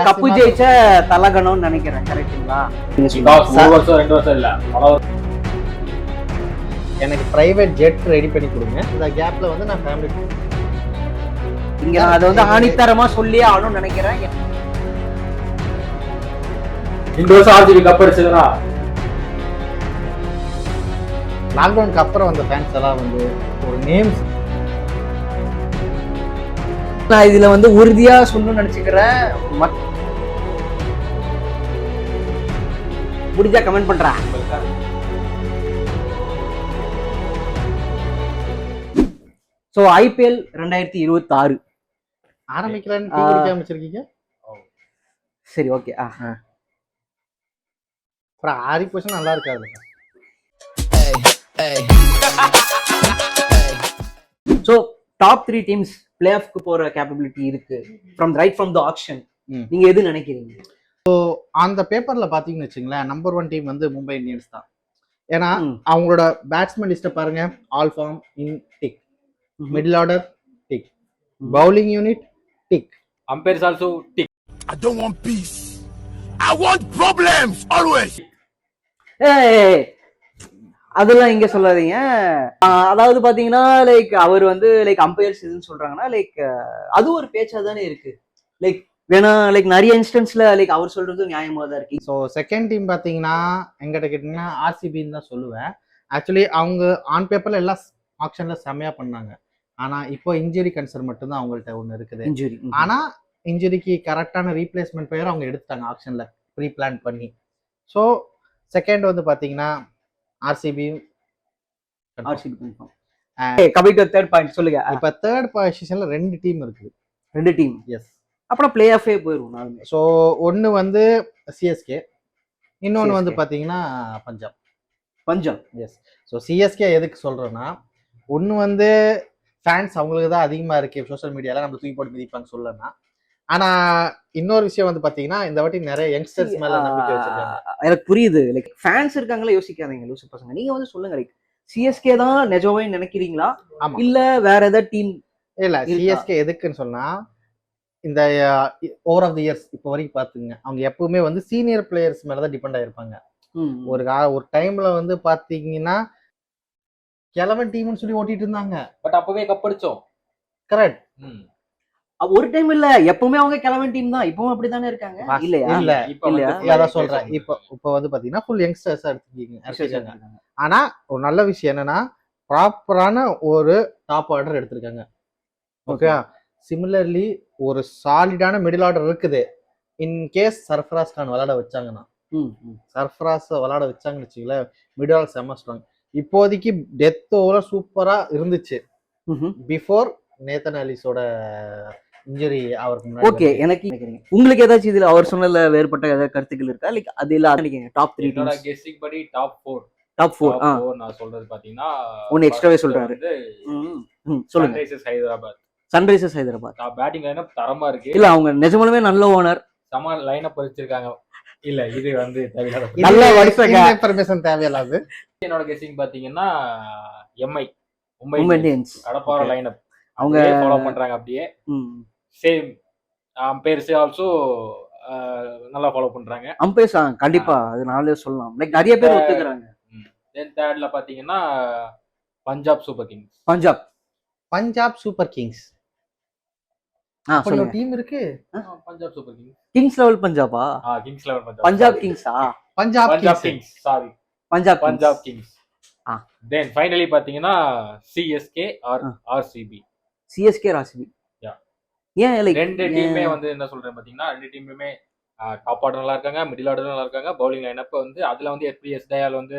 Cup ஜெயிச்ச தலகணும்னு நினைக்கிறேன். கரெக்ட்டுங்களா? ஒரு வருஷம் 2 வருஷம் இல்ல, எனக்கு பிரைவேட் ஜெட் ரெடி பண்ணி கொடுங்க. இந்த கேப்ல வந்து நான் ஃபேமிலி இங்க நான் அதை வந்து ஆணித்தரமா சொல்லியே ஆகணும்னு நினைக்கிறேன். இந்த வருஷம் ஆர்சிபி கப் அடிச்சதுனா லாக்டவுனுக்கு அப்புறம் வந்த ஃபேன்ஸ் எல்லாம் வந்து ஒரு நேம்ஸ் நான் இதுல வந்து உறுதியா சொல்லணும்னு நினைச்சுக்கிறேன். முடிஞ்சா கமெண்ட் பண்றேன். ஸோ ஐபிஎல் 2026 ஆரம்பிக்கிறேன்னு டீ குடிக்க ஆரம்பிச்சிருக்கீங்க. சரி, ஓகே. அப்புறம் ஆரி பொசிஷன் நல்லா இருக்காது. ஸோ டாப் 3 டீம்ஸ் பிளே ஆஃப்க்கு போற கேப்பபிலிட்டி இருக்கு ஃப்ரம் த ஆக்ஷன். நீங்க எது நினைக்கிறீங்க? அந்த பேப்பர்ல பாத்தீங்கன்னு வச்சுங்களேன், நம்பர் 1 டீம் வந்து மும்பை இந்தியன்ஸ் தான். ஏன்னா அவங்களோட பேட்ஸ்மேன் லிஸ்ட்டை பாருங்க. All form in tick, middle order tick, bowling unit tick, umpires also tick. I don't want peace, I want problems always. அதெல்லாம் இங்க சொல்லாதீங்க. அதாவது பாத்தீங்கன்னா லைக் அவர் வந்து லைக் அம்பையர்ஸ் இதுன்னு சொல்றாங்கன்னா லைக் அது ஒரு பேச்சா தானே இருக்கு. லைக் வேணா லைக் நிறைய இன்ஸ்டன்ஸ்ல லைக் அவர் சொல்றது நியாயமா தான் இருக்கு. ஸோ செகண்ட் டீம் பாத்தீங்கன்னா எங்கிட்ட கேட்டீங்கன்னா ஆர்சிபின்னு தான் சொல்லுவேன். ஆக்சுவலி அவங்க ஆன் பேப்பர்ல எல்லாம் ஆப்ஷன்ல செம்மையா பண்ணாங்க. ஆனா இப்போ இன்ஜுரி கன்சர்ன் மட்டும்தான் அவங்கள்ட்ட ஒண்ணு இருக்குது. இன்ஜுரி. ஆனா இன்ஜுரிக்கு கரெக்டான ரீப்ளேஸ்மெண்ட் பேர் அவங்க எடுத்துட்டாங்க ஆப்ஷன்ல ப்ரீ பிளான் பண்ணி. ஸோ செகண்ட் வந்து பாத்தீங்கன்னா RCB confirm. Coming to third point சொல்லுங்க. இப்ப தேர்ட் பொசிஷன்ல 2 டீம் இருக்கு. 2 டீம். எஸ். அப்புறம் பிளே ஆஃபே போயிடும் நாலுமே. ஸோ ஒன்னு வந்து சிஎஸ்கே, இன்னொன்னு வந்து பாத்தீங்கன்னா பஞ்சாப். எஸ். ஸோ சிஎஸ்கே எதுக்கு சொல்றேன்னா, ஒன்னு வந்து ஃபேன்ஸ் அவங்களுக்கு தான் அதிகமா இருக்கு சோஷியல் மீடியால, நம்ம தூக்கி போட்டு மிதிப்பாங்க சொல்லலாம். ஆனா இன்னொரு விஷயம் வந்து பாத்தீங்கன்னா இந்த வாட்டி நிறைய யங்ஸ்டர்ஸ் மேல நம்பிக்கை வச்சிருக்காங்க. எனக்கு புரியுது. லைக் ஃபேன்ஸ் இருக்காங்களா, யோசிக்காதீங்க லூசு பசங்க. நீங்க வந்து சொல்லுங்க, லைக் சிஎஸ்கே தான் நிஜமே நினைக்கிறீங்களா இல்ல வேற ஏதாவது டீம்? இல்ல, சிஎஸ்கே எதுக்குன்னு சொன்னா இந்த ஓவர் ஆஃப் தி இயர்ஸ் இப்போ வரைக்கும் பாத்துங்க, அவங்க எப்பவுமே வந்து சீனியர் பிளேயர்ஸ் மேலதான் டிபெண்ட் ஆயிருப்பாங்க. ஒரு டைம்ல வந்து பாத்தீங்கன்னா கிளவன் டீம்னு சொல்லி ஓட்டிட்டு இருந்தாங்க. பட் அப்பவே கப் அடிச்சோம். கரெக்ட். ஒரு டைம் இல்ல, எப்பவுமே அவங்க கிளவன் டீம் தான். இப்பவும் அப்படித்தானே இருக்காங்க. இல்ல அதான் சொல்றேன். இப்போ வந்து பாத்தீங்கன்னா ஃபுல் யங்ஸ்டர்ஸ் எடுத்துருக்கீங்க. ஆனா ஒரு நல்ல விஷயம் என்னன்னா ப்ராப்பரான ஒரு டாப் ஆர்டர் எடுத்திருக்காங்க. ஓகே. சிமிலர்லி ஒரு சாலிடான மிடில் ஆர்டர் இருக்குது. இன் கேஸ் சர்ஃப்ராஸ் கான் விளையாட வச்சாங்கன்னா, சர்ஃப்ராஸ் விளையாட வச்சாங்கன்னு வச்சுக்கல, மிடில் ஆர்டர் செம்ம ஸ்ட்ராங். இப்போதைக்கு டெத் ஓவர் சூப்பரா இருந்துச்சு பிஃபோர் நேத்தன் அலிஸோட இன்ஜுரி அவருக்கு முன்னாடி. ஓகே. எனக்கு உங்களுக்கு ஏதாச்சும் இதுல அவர் சொன்னதுல வேறுபட்ட ஏதாவது கருத்துக்கள் இருக்கா? லைக் அது இல்ல நினைக்கிறீங்க டாப் 3 என்னோட கெஸ்ஸிங் படி டாப் 4 நான் சொல்றது பாத்தீங்கன்னா ஒன்னு எக்ஸ்ட்ராவே சொல்றாரு. சொல்லுங்க. சன்ரைசர்ஸ் ஹைதராபாத் பேட்டிங் லைனப் தரமா இருக்கு. இல்ல அவங்க நிஜமாலுமே நல்ல ஓனர், சம லைனப் வச்சிருக்காங்க. இல்ல இது வந்து நல்ல வருஷங்க இன்ஃபர்மேஷன் தேவையில்லாது. என்னோட கெஸ்ஸிங் பாத்தீங்கன்னா மும்பை இந்தியன்ஸ் கடப்பார லைனப் அவங்க ஃபாலோ பண்றாங்க. அப்படியே சேம் அம்பையர்ஸ் ஆல்சோ நல்லா ஃபாலோ பண்றாங்க. அம்பையர்ஸ் கண்டிப்பா அது நாளே சொல்லலாம். லைக் நிறைய பேர் ஒத்துக்கறாங்க. தென் தேர்ட்ல பாத்தீங்கன்னா Punjab Super Kings. Punjab Super Kings அப்படி ஒரு டீம் இருக்கு. Punjab Super Kings, Kings level பஞ்சாபா? கிங்ஸ் லெவல் பஞ்சாப் கிங்ஸா? Punjab Kings sorry Punjab Kings. Then finally பாத்தீங்கன்னா CSK or RCB. CSK RCB. ஏன் லைக் ரெண்டு டீமே வந்து என்ன சொல்றேன் பாத்தீங்கன்னா, ரெண்டு டீமுமே டாப் ஆர்டர் நல்லா இருக்காங்க, மிடில் ஆர்டர் நல்லா இருக்காங்க. பவுலிங் லைனப் வந்து அதுல வந்து எஸ் தயால் வந்து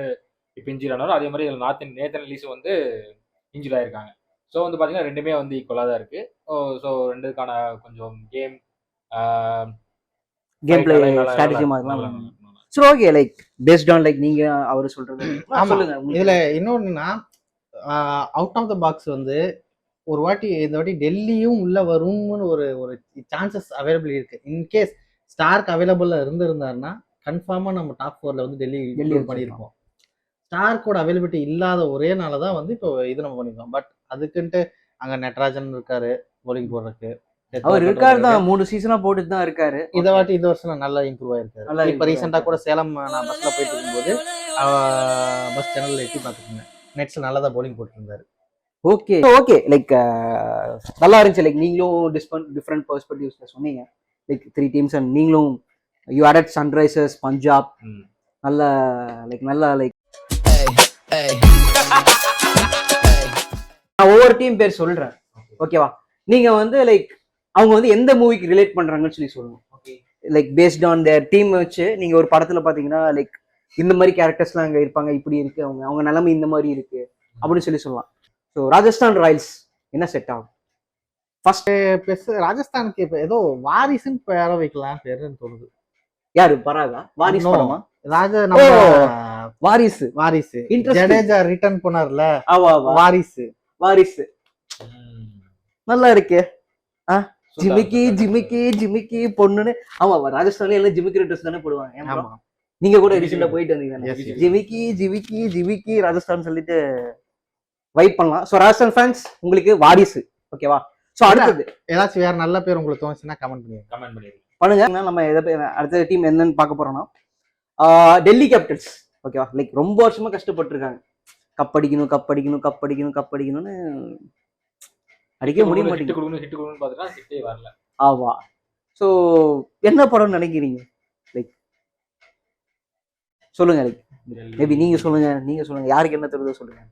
இப்போ இன்ஜுரி ஆனாலும், அதே மாதிரி நேத்தன் அலிஸ் வந்து இன்ஜுரி ஆயிருக்காங்க. ஸோ வந்து பாத்தீங்கன்னா ரெண்டுமே வந்து ஈக்குவலா தான் இருக்கு. ஸோ ரெண்டுக்கான கொஞ்சம் கேம் பிளே ஸ்ட்ராட்டஜி மாதிரி. So okay, like based on like நீங்க அவர் சொல்றது சொல்லுங்க. இதுல இன்னொன்னுனா அவுட் ஆஃப் த பாக்ஸ் வந்து ஒரு வாட்டி இந்த வாட்டி டெல்லியும் உள்ள வரும்னு ஒரு சான்சஸ் அவைலபிள் இருக்கு. இன்கேஸ் ஸ்டார்க் அவைலபிளா இருந்திருந்தாருன்னா கன்ஃபார்மா நம்ம டாப் 4ல வந்து டெல்லி பண்ணியிருப்போம். ஸ்டார்க்கோட அவைலபிலிட்டி இல்லாத ஒரே நாளதான் வந்து இப்போ இது நம்ம பண்ணிருக்கோம். பட் அதுக்குன்ட்டு அங்க நட்ராஜன் இருக்காரு போலிங் போடுறதுக்கு. அவர் இருக்காரு தான், 3 சீசனா போட்டுட்டு தான் இருக்காரு. இந்த வாட்டி இந்த வருஷம் நல்லா இம்ப்ரூவ் ஆயிருக்காரு. நல்லா இப்ப ரீசெண்டா கூட சேலம் நான் பஸ்ல போயிட்டு இருக்கும்போது பஸ் சேனல்ல எட்டி பார்த்துருந்தேன். நெட்ஸ்ல நல்லா தான் bowling போட்டு இருந்தாரு. ஓகே ஓகே லைக் நல்லா இருந்துச்சு. லைக் நீங்களும் டிஃப்ரெண்ட் பெர்ஸ்பெக்டிவ்ஸ்ல சொன்னீங்க. லைக் 3 டீம்ஸ் அண்ட் நீங்களும் யூ ஆடட் சன்ரைசர்ஸ், பஞ்சாப், நல்ல லைக் நான் ஒவ்வொரு டீம் பேர் சொல்றேன், ஓகேவா? நீங்க வந்து லைக் அவங்க வந்து எந்த மூவிக்கு ரிலேட் பண்றாங்கன்னு சொல்லி சொல்லணும். Like based on their team வச்சு நீங்க ஒரு படத்துல பாத்தீங்கன்னா லைக் இந்த மாதிரி கேரக்டர்ஸ்லாம் அங்க இருப்பாங்க, இப்படி இருக்கு, அவங்க நிலைமை இந்த மாதிரி இருக்கு அப்படின்னு சொல்லி சொல்லலாம். ஸோ ராஜஸ்தான் ராயல்ஸ் என்ன செட் ஆகும்? ஃபர்ஸ்ட் ராஜஸ்தானுக்கு இப்ப ஏதோ வாரிசுன்னு பேர வைக்கலாம் பேருன்னு தோணுது. யாரு பராகா? வாரிசு படமா? வாரிசு வாரிசு ஜடேஜா ரிட்டர்ன் பண்ணார்ல, வாரிசு வாரிசு நல்லா இருக்கு. ஜிமிக்கி ஜிமிக்கி ஜிமிக்கி பொண்ணுன்னு. ஆமா, ராஜஸ்தான்ல எல்லாம் ஜிமிக்கி ட்ரெஸ் தானே போடுவாங்க. நீங்க கூட ரீசெண்டா போயிட்டு வந்தீங்க. ஜிமிக்கி ஜிமிக்கி ஜிமிக்கி ராஜஸ்தான் சொல்லிட்டு வைப் பண்ணலாம். சோ ராஜஸ்தான் ஃபேன்ஸ் உங்களுக்கு வாரிசு, ஓகேவா? சோ அடுத்தது ஏதாச்சும் வேற நல்ல பேர் உங்களுக்கு தோணுச்சுன்னா கமெண்ட் பண்ணுங்க. நம்ம அடுத்த டீம் என்னன்னு பார்க்க போறோம்னா டெல்லி கேபிட்டல்ஸ், ஓகேவா? லைக் ரொம்ப வருஷமா கஷ்டப்பட்டு இருக்காங்க. கப் அடிக்கணும் கப் அடிக்கணும் கப் அடிக்கணும் கப் அடிக்கணும்னு அடிக்க முடிய மாட்டேங்குது. ஆமா. சோ என்ன படம் நினைக்கிறீங்க? லைக் சொல்லுங்க. லைக் மேபி நீங்க சொல்லுங்க யாருக்கு என்ன தெரியுதோ சொல்லுங்க.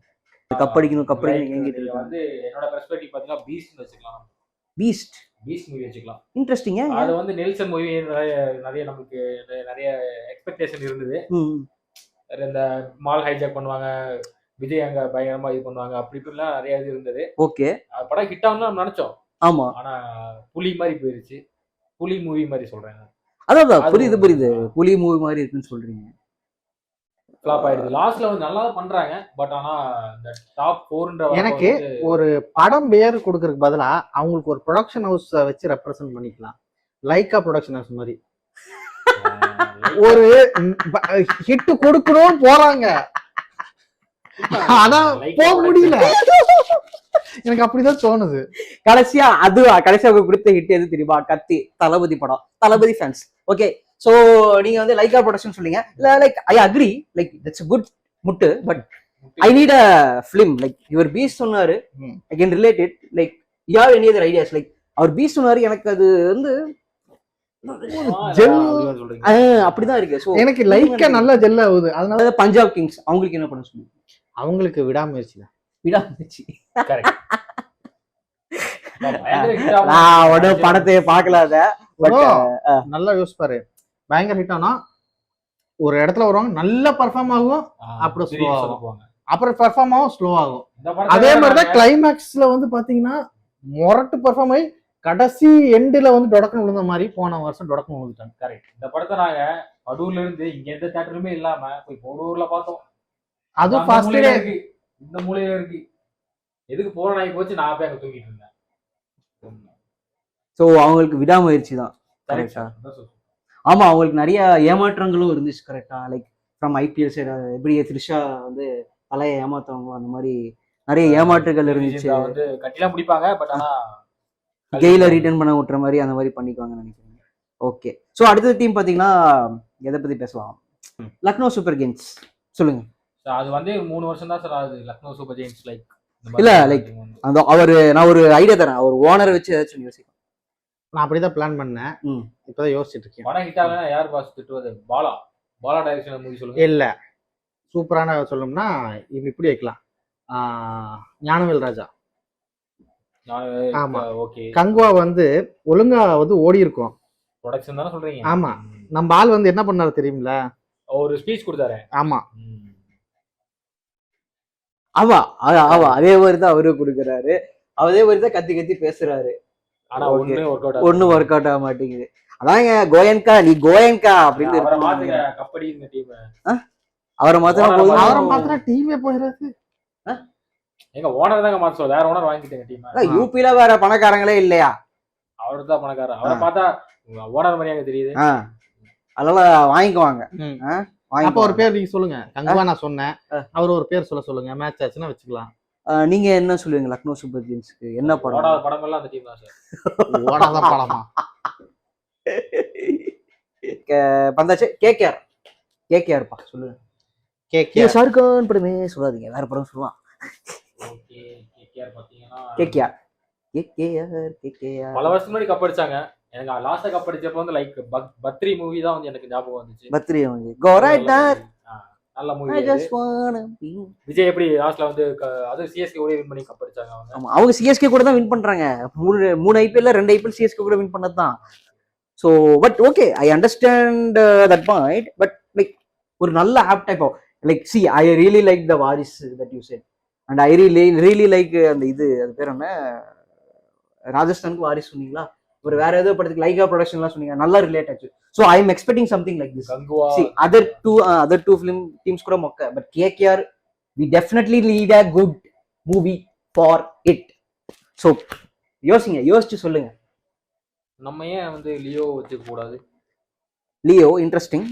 கப் அடிக்கணும் கப் அடிக்கணும் வந்து என்னோட பெர்ஸ்பெக்டிவ் பாத்தீங்கன்னா பீஸ்ட் வச்சுக்கலாம். பீஸ்ட் மூவி வச்சுக்கலாம். இன்ட்ரெஸ்டிங்கா. அது வந்து நெல்சன் மூவி நிறைய நமக்கு நிறைய எக்ஸ்பெக்டேஷன் இருந்தது. இந்த மால் ஹைஜாக் பண்ணுவாங்க, விஜய் அங்க பயங்கரமா இது பண்ணுவாங்க, அப்படி இப்படிலாம் நிறைய இது இருந்தது. ஓகே, படம் ஹிட் ஆகும்னு நம்ம நினைச்சோம். ஆமா, ஆனா புலி மாதிரி போயிருச்சு. புலி மூவி மாதிரி சொல்றேன். அதான் புரியுது புலி மூவி மாதிரி இருக்குன்னு சொல்றீங்க. ஃப்ளாப் ஆயிடுது. லாஸ்ட்ல வந்து நல்லா பண்றாங்க, பட் ஆனா இந்த டாப் 4ன்ற எனக்கு ஒரு படம் பேர் கொடுக்கறதுக்கு பதிலா அவங்களுக்கு ஒரு ப்ரொடக்ஷன் ஹவுஸ் வச்சு ரெப்ரசன்ட் பண்ணிக்கலாம். லைக்கா ப்ரொடக்ஷன் ஹவுஸ் மாதிரி ஒரு ஹிட் கொடுக்கணும் போறாங்க, ஆனா போக முடியல. எனக்கு அப்படிதான் தோணுது. கடைசியா கொடுத்த ஹிட் எது தெரியுமா? கத்தி, தளபதி படம். தளபதி ஃபேன்ஸ், ஓகே. சோ நீங்க வந்து லைக்கா ப்ரொடக்ஷன் சொல்றீங்க. Like I agree, like it's a good முட்டு, but I need a film. Like your Beast சொன்னாரு, I can relate it. Like you have any other ideas? Like அவர் பீஸ்ட் சொன்னாரு, எனக்கு அது வந்து அப்படிதான் இருக்கு. சோ எனக்கு லைக்கா நல்லா ஜெல் ஆகுது. அதனால பஞ்சாப் கிங்ஸ் அவங்களுக்கு என்ன பண்ண சொல்லுங்க? அவங்களுக்கு விடாமுயற்சி தான். விடாமுயற்சி. நான் உடனே படத்தையே பார்க்கலாத, நல்லா யோசிப்பாரு. பயங்கர ஹிட் ஆனா ஒரு இடத்துல வருவாங்க, நல்லா பெர்ஃபார்ம் ஆகும், அப்புறம் ஸ்லோ ஆகும், அப்புறம் பெர்ஃபார்ம் ஆகும், ஸ்லோ ஆகும். அதே மாதிரிதான் கிளைமேக்ஸ்ல வந்து பாத்தீங்கன்னா மொரட்டு பெர்ஃபார்ம் ஆகி கடைசி எண்டுல வந்து டொடக்கம் விழுந்த மாதிரி போன வருஷம் டொடக்கம் விழுந்துட்டாங்க. கரெக்ட். இந்த படத்தை நாங்க அடூர்ல இருந்து இங்க எந்த தியேட்டருமே இல்லாம போய் போடூர்ல பார்த்தோம். அது ஃபர்ஸ்ட் டே இருக்கு, இந்த மூலையில இருக்கு. எதுக்கு போற நாய் போச்சு, நான் போய் அங்க தூங்கிட்டு இருந்தேன். சோ அவங்களுக்கு விடாமுயற்சி தான். கரெக்டா? ஆமா, அவங்களுக்கு நிறைய ஏமாற்றங்களும் இருந்துச்சு. கரெக்டா? லைக் ஃப்ரம் ஐபிஎல் சைடு எப்படி த்ரிஷா வந்து தலையை ஏமாத்தவங்க, அந்த மாதிரி நிறைய ஏமாற்றுகள் இருந்துச்சு. வந்து கட்டிலாம் முடிப்பாங்க, பட் ஆனா கெயில ரிட்டர்ன் பண்ண விட்டுற மாதிரி அந்த மாதிரி பண்ணிக்குவாங்கன்னு நினைக்கிறேன். ஓகே. ஸோ அடுத்த டீம் பார்த்தீங்கன்னா எதை பத்தி பேசலாம்? லக்னோ சூப்பர் ஜெயின்ஸ் சொல்லுங்க. அது வந்து 3 வருஷம் தான் சார் ஆகுது லக்னோ சூப்பர் ஜெயின்ஸ். லைக் இல்ல லைக் அந்த நான் ஒரு ஐடியா தரேன், அவர் ஓனரை வச்சு ஏதாச்சும் யோசிக்கும். நான் அப்படிதான் பிளான் பண்ணேன், இப்பதான் யோசிச்சுட்டு இருக்கேன். படம் ஹிட் ஆகலன்னா யார் பாஸ் திட்டுவது? பாலா டைரக்ஷன் மூவி சொல்லுங்க. இல்ல சூப்பரான சொல்லணும்னா இப்படி வைக்கலாம், ஞானவேல் ராஜா. ஆமா, ஓகே. கங்குவா வந்து ஒழுங்கா வந்து ஓடி இருக்கும். ப்ரொடக்ஷன் தானே சொல்றீங்க? ஆமா. நம்ம ஆள் வந்து என்ன பண்ணாரு தெரியுமில, ஒரு ஸ்பீச் கொடுத்தாரு. ஆமா அதே மாதிரி தான் அவரு கொடுக்குறாரு, அதே மாதிரி தான் கத்தி கத்தி பேசுறாரு. ஆனா ஒண்ணு ஒர்க் அவுட் ஆக மாட்டேங்குது. அதாங்க கோயன்கா, நீ கோயன்கா அப்படின்னு கப்படி இந்த டீம் அவரை மாத்திரம் டீமே போயிடாது. எங்க ஓனர் தாங்க மாத்த, வேற ஓனர் வாங்கிட்டேங்க டீம். யூபில வேற பணக்காரங்களே இல்லையா? அவரு தான் பணக்காரர். அவரை பார்த்தா ஓனர் மாதிரியாங்க தெரியுது. அதனால வாங்கிக்குவாங்க. அப்ப ஒரு பேர் நீங்க சொல்லுங்க. கங்குவா நான் சொன்னேன், அவர் ஒரு பேர் சொல்லுங்க. மேட்ச் ஆச்சுன்னா வச்சுக்கலாம். நீங்க என்ன சொல்லுவீங்க லக்னோ சூப்பர் ஜெயின்ஸ்க்கு என்ன படம்? ஓடாத படமெல்லாம் அந்த டீம் தான் சார். ஓடாத படமா? வந்தாச்சு கேகேஆர்ப்பா சொல்லுங்க. கேகேஆர் ஷாருக் கான் படமே சொல்லாதீங்க, வேற படம் சொல்லலாம். ஓகே, கேகேஆர் பாத்தீங்கன்னா கேகேஆர் பல வருஷத்துக்கு முன்னாடி கப் அடிச்சாங்க. எனக்கு லாஸ்டா கப் அடிச்சப்ப வந்து லைக் பத்ரி மூவி தான் வந்து எனக்கு ஞாபகம் வந்துச்சு. பத்ரி வந்து கோ ரைட் தேர் நல்ல மூவி. ஐ ஜஸ்ட் வான்ட் பீ. விஜய் எப்படி லாஸ்ட்ல வந்து அது சிஎஸ்கே ஓடி வின் பண்ணி கப் அடிச்சாங்க அவங்க. ஆமா, அவங்க சிஎஸ்கே கூட தான் வின் பண்றாங்க. மூணு ஐபிஎல்ல 2 ஐபிஎல் சிஎஸ்கே கூட வின் பண்ணது தான். So but okay, I understand that point. But like ஒரு நல்ல of type of like see I really like the worries that you said and I really like அந்த இது அது பேர் என்ன, ராஜஸ்தானுக்கு வாரிஸ் சொன்னீங்களா, ஒரு வேற ஏதோ படத்துக்கு லைகா ப்ரொடக்ஷன்லாம் சொன்னீங்க, நல்லா ரிலேட் ஆச்சு. So I am expecting something like this. Kanguva See, other two film teams கூட மொக்க, but KKR we definitely need a good movie for it. So யோசிச்சு சொல்லுங்க. நம்ம ஏன் வந்து லியோ வச்சுக்க கூடாது? லியோ இன்ட்ரெஸ்டிங்,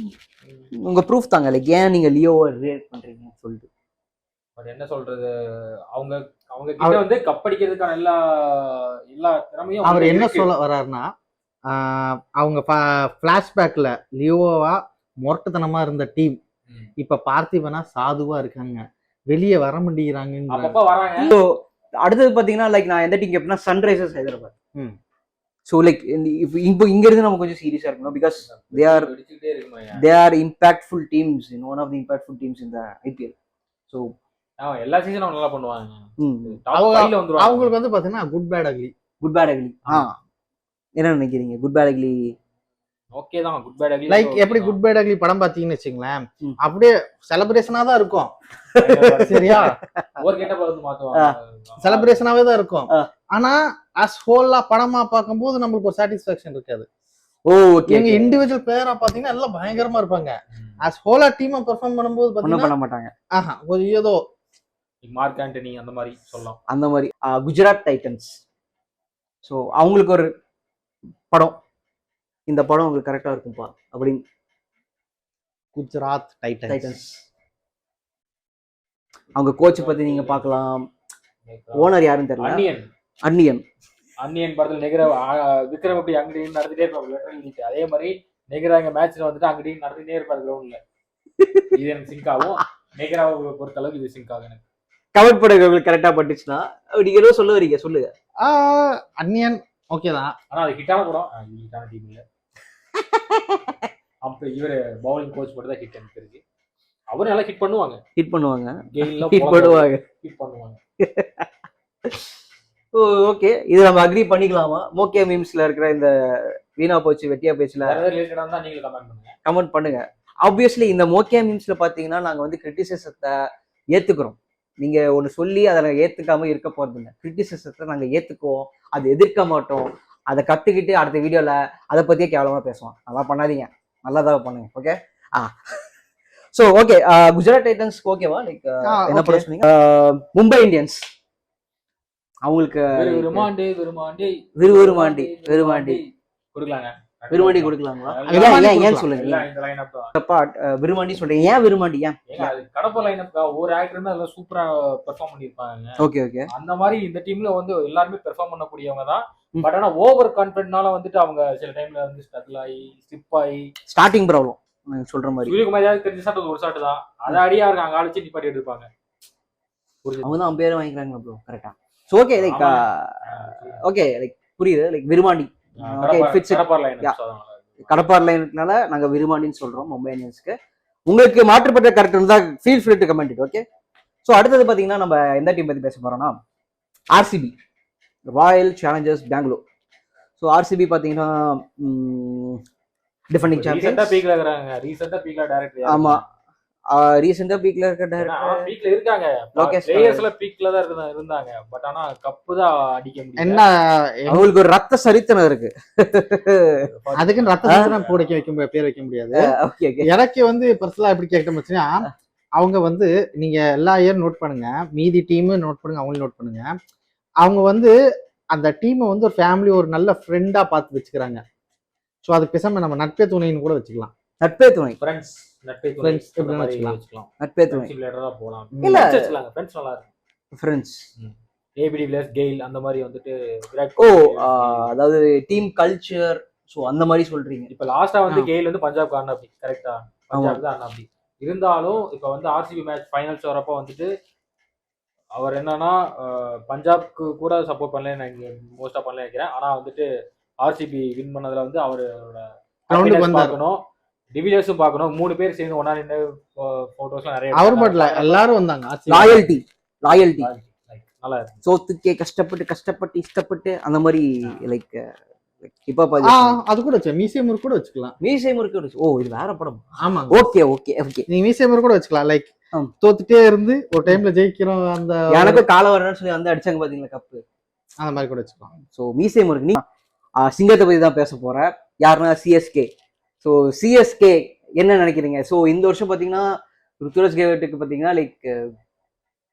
உங்க ப்ரூஃப் தாங்க, லைக் ஏன் நீங்க லியோவை ரேட் பண்றீங்கன்னு சொல்லிட்டு. பட் என்ன சொல்றது, அவங்க அவங்க கிட்ட வந்து கப் அடிக்கிறதுக்கான எல்லா திறமையும் அவர் என்ன இருக்கு. சொல்ல வர்றாருன்னா, அவங்க பிளாஷ்பேக்ல லியோவா முரட்டுத்தனமா இருந்த டீம் இப்ப பார்த்திபனா சாதுவா இருக்காங்க, வெளியே வர முடியறாங்க. அப்பப்ப வராங்க. ஸோ அடுத்தது பாத்தீங்கன்னா லைக் நான் எந்த டீம் கேப்டனா சன்ரைசர்ஸ் ஹைதராபாத். ஸோ லைக் இப்போ இங்க இருந்து நம்ம கொஞ்சம் சீரியஸா இருக்கணும், பிகாஸ் அடிச்சுக்கிட்டே இருக்குமா? they are impactful teams, one of the impactful teams in the IPL. So எல்லா சீசனும் அவங்க நல்லா பண்ணுவாங்க. அவங்களுக்கு வந்து பாத்தீங்கன்னா குட் பேட் அக்லி. என்ன நினைக்கிறீங்க குட் பேட் அக்லி? ஓகே தான், குட் பேட் அக்லி. லைக் எப்படி குட் பேட் அக்லி படம் பாத்தீங்கன்னு வச்சுங்களேன், அப்படியே செலிப்ரேஷனா தான் இருக்கும். சரியா, ஒரு கெட்ட படம் மாத்துவாங்க, செலிப்ரேஷனாவே தான் இருக்கும். ஆனா அஸ் ஹோலா படமா பார்க்கும்போது நம்மளுக்கு ஒரு சாட்டிஸ்பாக்சன் இருக்காது. எங்க இண்டிவிஜுவல் பிளேயரா பாத்தீங்கன்னா எல்லாம் பயங்கரமா இருப்பாங்க. அஸ் ஹோலா டீமா பெர்ஃபார்ம் பண்ணும்போது பாத்தீங்கன்னா பண்ண மாட்டாங்க. ஒரு ஏதோ மார்க் ஆண்டனி அந்த மாதிரி சொல்லலாம். அந்த மாதிரி குஜராத் டைட்டன்ஸ். ஸோ அவங்களுக்கு ஒரு படம், இந்த படம் உங்களுக்கு கரெக்டா இருக்கும்பா அப்படின்னு. குஜராத் டைட்டன்ஸ் அவங்க கோச் பத்தி நீங்க பார்க்கலாம். ஓனர் யாருன்னு தெரியல. அன்னியன் படத்துல விக்ரம் எப்படி அங்கடி நடந்துட்டே இருப்பாங்க, அதே மாதிரி நெகராங்க மேட்ச்ல வந்துட்டு அங்கடி நடந்துட்டே இருப்பாரு கிரவுண்ட்ல. இது எனக்கு சிங்க் ஆகும். நெகராவை பொறுத்த அளவுக்கு இது சிங்க் ஆகும். எனக்கு கமெண்ட் பண்ணுங்க உங்களுக்கு கரெக்டா பட்டுச்சுன்னா. நீங்க ஏதோ சொல்ல வரீங்க, சொல்லுங்க. அன்னியன் ஓகே தான், ஆனா அது ஹிட்டான படம், ஹிட்டான டீம் இல்ல. அப்ப இவரு பவுலிங் கோச் மட்டும் தான் ஹிட் எனக்கு இருக்கு. அவரு நல்லா ஹிட் பண்ணுவாங்க. ஓகே, இது நம்ம அக்ரி பண்ணிக்கலாமா? மோகே மீம்ஸ்ல இருக்கிற இந்த வீணா போச்சு வெட்டியா போச்சுல கமெண்ட் பண்ணுங்க. ஆப்வியஸ்லி இந்த மோகே மீம்ஸ்ல பாத்தீங்கன்னா நாங்க வந்து கிரிட்டிசிசத்தை ஏத்துக்கிறோம். நீங்க ஒண்ணு சொல்லி அதை ஏத்துக்காம இருக்க போறது இல்லை. கிரிட்டிசிசத்தை நாங்க ஏத்துக்குவோம், அது எதிர்க்க மாட்டோம். அதை கத்துக்கிட்டு அடுத்த வீடியோல அதை பத்தியே கேவலமா பேசுவோம். நல்லா பண்ணாதீங்க, நல்லாதான் பண்ணுங்க. Okay. So okay, Gujarat Titans ஓகேவா? லைக் என்ன பண்ண சொன்னீங்க? மும்பை இந்தியன்ஸ் அவங்களுக்கு கொடுக்கலாங்களா? ஏன் சொல்லுங்க விருமாண்டி சொல்றீங்க? ஏன் விருமாண்டி? ஏன் கடப்பா லைனப் ஒரு ஆக்டருமே அதெல்லாம் சூப்பரா பெர்ஃபார்ம் பண்ணிருப்பாங்க. ஓகே ஓகே, அந்த மாதிரி இந்த டீம்ல வந்து எல்லாருமே பெர்ஃபார்ம் பண்ணக்கூடியவங்க தான். பட் ஆனா ஓவர் கான்ஃபிடென்ட்னால வந்துட்டு அவங்க சில டைம்ல வந்து ஸ்ட்ரகிள் ஆகி ஸ்லிப் ஆகி ஸ்டார்டிங் ப்ராப்ளம் சொல்ற மாதிரி. சூரியகுமார் தெரிஞ்ச ஷாட் ஒரு ஷாட் தான், அதை அடியா இருக்காங்க, அங்க அடிச்சு நிப்பாட்டி எடுப்பாங்க. அவங்க தான் பேரை வாங்கிக்கிறாங்க ப்ரோ. கரெக்டா. So okay, like okay, like புரியுது. லைக் விருமாண்டி கடப்பார் லைனுக்குனால நாங்க விருமாண்டின்னு சொல்றோம் மும்பை இந்தியன்ஸ்க்கு. உங்களுக்கு மாற்றுப்பட்ட கரெக்ட் இருந்தா feel free to comment. Okay. So அடுத்தது பாத்தீங்கன்னா நம்ம எந்த டீம் பத்தி பேச போறோம்னா RCB, Royal Challengers Bangalore. So RCB பாத்தீங்கன்னா டிஃபெண்டிங் சாம்பியன். ரீசெண்டா பீக்ல டைரக்டர். ஆமா, ரீசெண்டா பீக்ல இருக்க டைரக்டர் பீக்ல இருக்காங்க. பிளேயர்ஸ்ல பீக்ல தான் இருந்தாங்க. பட் ஆனா கப் தான் அடிக்க முடியல. என்ன அவங்களுக்கு ஒரு ரத்த சரித்திரம் இருக்கு. அதுக்கு ரத்த சரித்திரம் பேர் வைக்க முடியாது. எனக்கு வந்து பர்சனலா எப்படி கேட்டோம்னா, அவங்க வந்து நீங்க எல்லா இயர் நோட் பண்ணுங்க, மீதி டீம் நோட் பண்ணுங்க, அவங்களும் நோட் பண்ணுங்க. அவங்க வந்து அந்த டீமை வந்து ஒரு ஃபேமிலி, ஒரு நல்ல ஃப்ரெண்டா பார்த்து வச்சுக்கிறாங்க. ஸோ அதுக்கு பேசாம நம்ம நட்பே துணைன்னு கூட வச்சுக்கலாம். நட்பே துணை, நட்பே துணை போலாம். இல்ல ஃப்ரெண்ட்ஸ் ஏபி டிவிலியர்ஸ், கெயில் அந்த மாதிரி வந்துட்டு விராட் ஓ கோலி, அதாவது டீம் கல்ச்சர் ஸோ அந்த மாதிரி சொல்றீங்க. இப்ப லாஸ்டா வந்து கெயில் வந்து பஞ்சாப் ஆடினாப்படி கரெக்டா, பஞ்சாப் தான் ஆடினாப்படி. இருந்தாலும் இப்ப வந்து ஆர்சிபி மேட்ச் ஃபைனல்ஸ் வரப்போ வந்துட்டு அவர் என்னன்னா பஞ்சாப்க்கு கூட சப்போர்ட் பண்ணல, நான் மோஸ்டா பண்ணல நினைக்கிறேன். ஆனா வந்துட்டு ஆர்சிபி வின் பண்ணதுல வந்து அவரோட பார்க்கணும், டிவிலியர்ஸும் பார்க்கணும். 3 பேர் சேர்ந்து ஒன்னா நின்று போட்டோஸ்லாம் நிறைய அவர் மட்டும் எல்லாரும் வந்தாங்க. லாயல்டி நல்லா இருக்கு. சோத்துக்கே கஷ்டப்பட்டு இஷ்டப்பட்டு அந்த மாதிரி லைக் இப்ப அது கூட மியூசியம் கூட வச்சுக்கலாம். மியூசியம் இருக்கு. ஓ இது வேற படம். ஆமா ஓகே ஓகே ஓகே. நீங்க மியூசியம் கூட வச்சுக்கலாம். லைக் தோத்துட்டே இருந்து ஒரு டைம்ல ஜெயிக்கிறோம், அந்த எனக்கு கால வரணும்னு சொல்லி வந்து அடிச்சாங்க பாத்தீங்களா கப்பு, அந்த மாதிரி கூட வச்சுக்கலாம். ஸோ மியூசியம் இருக்கு. நீ சிங்கத்தை பத்தி தான் பேச போற, யாருன்னா சிஎஸ்கே. ஸோ சிஎஸ்கே என்ன நினைக்கிறீங்க? ஸோ இந்த வருஷம் பாத்தீங்கன்னா ருத்துராஜ் கேவட்டுக்கு பாத்தீங்கன்னா like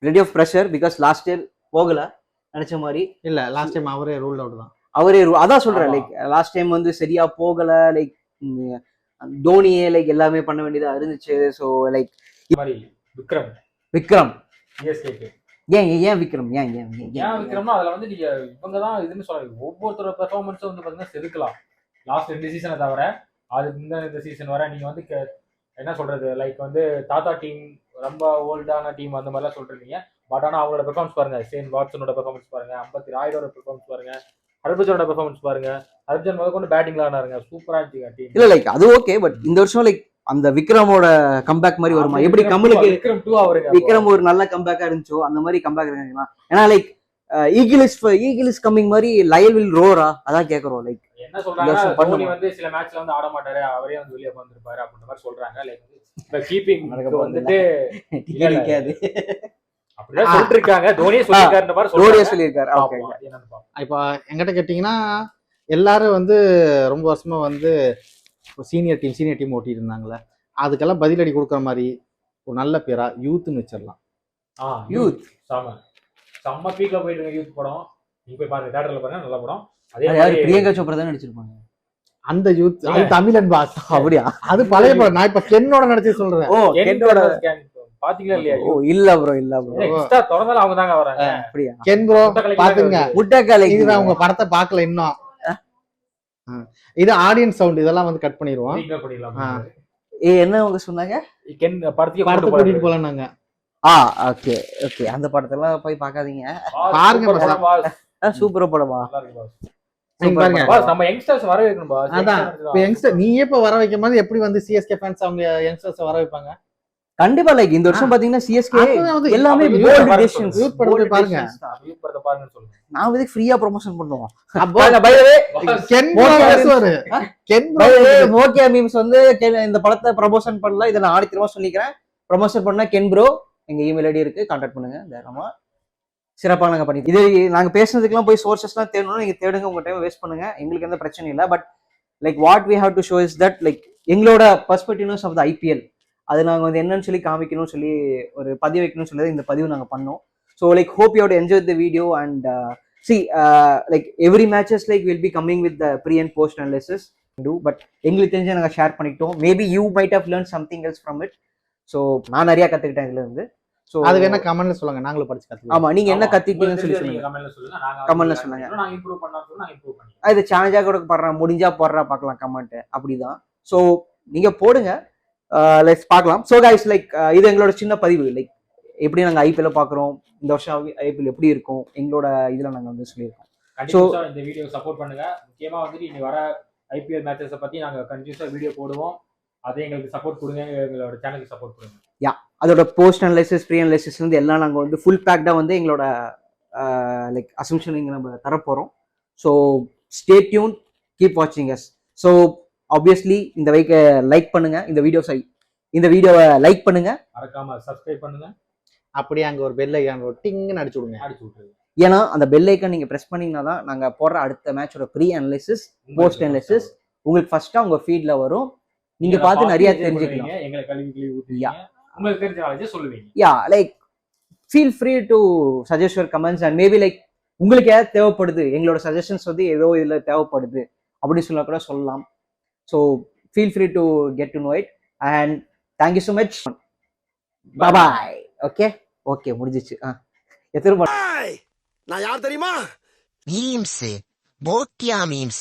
ready of pressure because last year போகல நினைச்ச மாதிரி. இல்ல லாஸ்ட் டைம் அவரே ரூல் அவுட் தான். அவரே அதான் சொல்றேன், லைக் லாஸ்ட் டைம் வந்து சரியா போகல, லைக் தோனியே லைக் எல்லாமே பண்ண வேண்டியதா இருந்துச்சு. ஸோ லைக் விக்ரம் சிஎஸ்கேக்கு ஏன் விக்ரம் விக்ரம்னா அதுல வந்து நீங்க இவங்க தான் இதுன்னு சொல்றீங்க. ஒவ்வொருத்தரோட பெர்ஃபார்மன்ஸும் வந்து பாத்தீங்கன்னா செதுக்கலாம். லாஸ்ட் 2 சீசனை தவிர அது இந்த சீசன் வர நீங்க வந்து என்ன சொல்றது, லைக் வந்து தாத்தா டீம் ரொம்ப ஓல்டான டீம் அந்த மாதிரிலாம் சொல்றீங்க. பட் ஆனா அவங்களோட பெர்ஃபார்மன்ஸ் பாருங்க, சேன் வாட்சனோட பெர்ஃபார்மன்ஸ் பாருங்க, அம்பத்தி ராயோட பெர்ஃபார்மன்ஸ் பாருங்க, ஹர்பஜனோட பெர்ஃபார்மன்ஸ் பாருங்க. ஹர்பஜன் முதல் கொண்டு பேட்டிங்ல ஆனாருங்க, சூப்பரா இருந்துச்சு டீம். இல்ல லைக் அது ஓகே, பட் இந்த வருஷம் லைக் அந்த விக்ரமோட கம்பேக் மாதிரி வருமா? எப்படி கமலுக்கு விக்ரம் ஒரு நல்ல கம்பேக்கா இருந்துச்சோ அந்த மாதிரி கம்பேக் இருக்காங்களா? ஏன்னா லைக் ஈகிள் இஸ் கம்மிங் மாதிரி லயல் வில் ரோரா அதான் கேக்குறோம். லைக் என்ன சொல்றாங்க, தோனி வந்து சில மேட்ச்ல வந்து ஆட மாட்டாரு, அவரே வந்து வெளியே வந்திருப்பாரு அப்படின்ற மாதிரி சொல்றாங்க. லைக் இந்த கீப்பிங் வந்துட்டு நிக்காது அப்படிதான் சொல்லிட்டு இருக்காங்க. தோனியே சொல்லிருக்காருன்ற மாதிரி சொல்லியிருக்காரு. இப்போ என்கிட்ட கேட்டீங்கன்னா எல்லாரும் வந்து ரொம்ப வருஷமா வந்து சீனியர் டீம் ஓட்டிட்டு இருந்தாங்களே, அதுக்கெல்லாம் பதிலடி கொடுக்குற மாதிரி ஒரு நல்ல பேரா யூத்னு வச்சிடலாம். யூத் செம்ம பீக்ல போயிட்டு இருக்க யூத் படம். நீங்க போய் பாருங்க, தியேட்டர்ல பாருங்க, நல்ல படம். அதே மாதிரி பிரியங்கா சோப்ரா தான் நடிச்சிருப்பாங்க. அந்த யூத் அது தமிழன் பாஸ். அப்படியா? அது பழைய படம். நான் இப்ப கென்னோட நடிச்சு சொல்றேன். ஓ கென்னோட பாத்தீங்களா இல்லையா? ஓ இல்ல ப்ரோ எக்ஸ்ட்ரா திறந்தால அவங்க தாங்க வராங்க. அப்படியா? கென் ப்ரோ பாத்துங்க, முட்டைக்காலை இதுதான் உங்க படத்தை பார்க்கல இன்னும். இது ஆடியன்ஸ் சவுண்ட், இதெல்லாம் வந்து கட் பண்ணிடுவோம். என்ன அவங்க சொன்னாங்க? கென் படத்தை கூட்டிட்டு போலாம்னாங்க. Okay okay. அந்த படத்தெல்லாம் போய் பார்க்காதீங்க, பாருங்க. சூப்பரா படமா நம்ம யங்ஸ்டர்ஸ் வர வைக்கணும் பாஸ். அதான் இப்ப யங்ஸ்டர் நீ எப்ப வர வைக்கும் போது எப்படி வந்து சிஎஸ்கே ஃபேன்ஸ் அவங்க யங்ஸ்டர்ஸ் வர வைப்பாங்க? கண்டிப்பா. லைக் இந்த வருஷம் பாத்தீங்கன்னா சிஎஸ்கே எல்லாமே போல்ட் டிசிஷன்ஸ். யூத் படத்தை பாருங்க, யூத் படத்தை பாருங்கன்னு சொல்லுங்க. நான் வந்து ஃப்ரீயா ப்ரமோஷன் பண்ணுவோம். பை தி வே கென் ப்ரோ மோக்கியா மீம்ஸ் வந்து இந்த படத்தை ப்ரமோஷன் பண்ணல, இத நான் ஆடித்தரமா சொல்லிக்கிறேன். ப்ரமோஷன் பண்ணா கென் ப்ரோ எங்க இமெயில் ஐடி இருக்கு, கான்டாக்ட் பண்ணுங்க. தாராளமா சிறப்பா நாங்க பண்ணி இது நாங்க பேசுனதுக்கெல்லாம் போய் சோர்சஸ்லாம் தேடணும், நீங்க தேடுங்க, உங்க டைம் வேஸ்ட் பண்ணுங்க, எங்களுக்கு எந்த பிரச்சனையும் இல்லை. But like what we have to show is that like எங்களோட பெர்ஸ்பெக்டிவ்ஸ் ஆஃப் த ஐபிஎல் அது நாங்கள் வந்து என்னன்னு சொல்லி காமிக்கணும்னு சொல்லி ஒரு பதிவு வைக்கணும்னு சொல்லி இந்த பதிவு நாங்கள் பண்ணோம். So like hope you have enjoy the video and see like every matches like will be coming with the pre and post analysis too. பட் எங்களுக்கு தெரிஞ்சு நாங்கள் ஷேர் பண்ணிக்கிட்டோம். Maybe you might have learn something else from it. So நான் நிறையா கற்றுக்கிட்டேன் இதுல இருந்து. ஸோ அது வேணா கமெண்ட்ல சொல்லுங்க, நாங்களும் படிச்சு கற்றுக்கலாம். ஆமா, நீங்க என்ன கத்துக்கிட்டீங்கன்னு சொல்லி சொல்லுங்க, கமெண்ட்ல சொல்லுங்க. இது சேலஞ்சா கூட படுறேன், முடிஞ்சா போடுறா பார்க்கலாம் கமெண்ட், அப்படிதான். ஸோ நீங்க போடுங்க, லெட்ஸ் பார்க்கலாம். ஸோ கைஸ் லைக் இது எங்களோட சின்ன பதிவு, லைக் எப்படி நாங்கள் ஐபிஎல் பார்க்குறோம், இந்த வருஷம் ஐபிஎல் எப்படி இருக்கும், எங்களோட இதில் நாங்கள் வந்து சொல்லியிருக்கோம். ஸோ இந்த வீடியோ சப்போர்ட் பண்ணுங்க. முக்கியமாக வந்துட்டு இனி வர ஐபிஎல் மேட்சஸை பற்றி நாங்கள் கண்டினியூஸாக வீடியோ போடுவோம். அதை எங்களுக்கு சப்போர்ட் கொடுங்க, எங்களோட சேனலுக்கு சப்போர்ட் கொடுங்க. யா, அதோட போஸ்ட் அனலைசிஸ் ப்ரீ அனலைசிஸ் வந்து எல்லாம் நாங்கள் வந்து ஃபுல் பேக்டாக வந்து எங்களோட லைக் அசம்ஷன் இங்கே நம்ம தரப்போகிறோம். ஸோ ஸ்டே டியூன், கீப் வாட்சிங் அஸ். ஸோ ஆப்வியஸ்லி இந்த வைக்க லைக் பண்ணுங்க, இந்த வீடியோவை லைக் பண்ணுங்க, மறக்காம சப்ஸ்கிரைப் பண்ணுங்க. அப்படியே அங்கே ஒரு பெல் ஐக்கான் டிங்னு அடிச்சு விடுங்க. ஏன்னா அந்த பெல் ஐக்கான் நீங்கள் ப்ரெஸ் பண்ணீங்கன்னா தான் நாங்கள் போடுற அடுத்த மேட்சோட ப்ரீ அனலைசிஸ் போஸ்ட் அனலைசிஸ் உங்களுக்கு ஃபர்ஸ்ட்டாக உங்கள் ஃபீல்டில் வரும். நீங்க பார்த்து நிறைய தெரிஞ்சுக்கலாம். எங்களை கல்வி ஊத்துவீங்க, உங்களுக்கு தெரிஞ்ச நாலேஜ் சொல்லுவீங்க. Yeah, like feel free to suggest your comments and maybe like உங்களுக்கு ஏதாவது தேவைப்படுது, எங்களோட சஜஷன்ஸ் வந்து ஏதோ இதுல தேவைப்படுது அப்படின்னு சொல்ல கூட சொல்லலாம். So feel free to get to know it and thank you so much. Bye. Okay முடிஞ்சிச்சு. எத்தனை நான் யார் தெரியுமா? மீம்ஸ் போட்டியா மீம்ஸ்